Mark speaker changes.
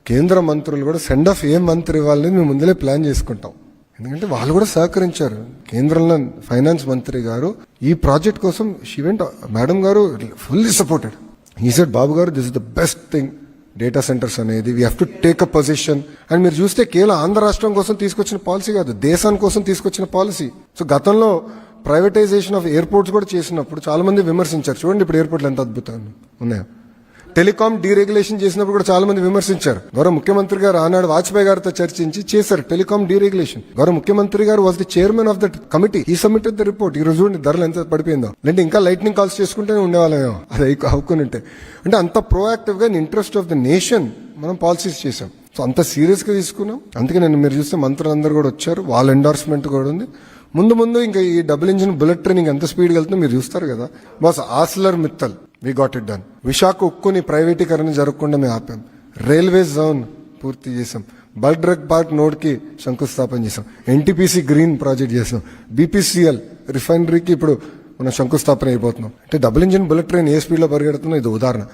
Speaker 1: కేంద్ర మంత్రులు కూడా సెండ్ ఆఫ్ ఏ మంత్రి ఇవ్వాలని మేము ముందలే ప్లాన్ చేసుకుంటాం. ఎందుకంటే వాళ్ళు కూడా సహకరించారు. కేంద్రంలో ఫైనాన్స్ మంత్రి గారు ఈ ప్రాజెక్ట్ కోసం మేడం గారు ఫుల్లీ సపోర్టెడ్. ఈ సెడ్ బాబు గారు this is the best thing data centers అనేది, we have to take a position. And మీరు చూస్తే కేవలం ఆంధ్ర రాష్ట్రం కోసం తీసుకొచ్చిన పాలసీ కాదు, దేశాని కోసం తీసుకొచ్చిన పాలసీ. సో గతంలో ప్రైవేటైజేషన్ ఆఫ్ ఎయిర్పోర్ట్స్ కూడా చేసినప్పుడు చాలా మంది విమర్శించారు. చూడండి ఇప్పుడు ఎయిర్పోర్ట్లు ఎంత అద్భుతంగా ఉన్నాయో. టెలికాం డీరెగ్యులేషన్ చేసినప్పుడు కూడా చాలా మంది విమర్శించారు. గౌరవ ముఖ్యమంత్రి గారు ఆనాడు వాజ్పేయి గారితో చర్చించి చేశారు టెలికాం డీరెగ్యులేషన్. గౌరవ ముఖ్యమంత్రి గారు was the chairman of that committee. ఈ సబ్మిటెడ్ ద రిపోర్ట్. ఈ రోజు చూడండి ధరలు ఎంత పడిపోయిందో. అంటే ఇంకా లైట్నింగ్ కాల్స్ చేసుకుంటూనే ఉండేవాళ్ళమేమో అది అవుకుని ఉంటే. అంటే అంత ప్రోయాక్టివ్ గా in interest of the nation మనం పాలసీస్ చేసాం. సో అంత సీరియస్ గా తీసుకున్నాం. అందుకే మీరు చూస్తే మంత్రులందరూ కూడా వచ్చారు, వాళ్ళ ఎండార్స్మెంట్ కూడా ఉంది. ముందు ఇంకా ఈ డబుల్ ఇంజిన్ బుల్లెట్ ట్రైనింగ్ ఎంత స్పీడ్గా వెళ్తుందో మీరు చూస్తారు కదా boss. Arcelor Mittal we got it done. Visakha ఉక్కుని ప్రైవేటీకరణ జరగకుండా మేము ఆపాం. రైల్వే జోన్ పూర్తి చేసాం. బల్క్ డ్రగ్ పార్క్ నోడ్ కి శంకుస్థాపన చేసాం. ఎన్టీపీసీ గ్రీన్ ప్రాజెక్ట్ చేసాం. బీపీసీఎల్ రిఫైనరీకి ఇప్పుడు మనం శంకుస్థాపన అయిపోతున్నాం. అంటే డబుల్ ఇంజిన్ బుల్లెట్ ట్రైన్ ఏ స్పీడ్ లో పరిగెడుతుందో ఇది ఉదాహరణ.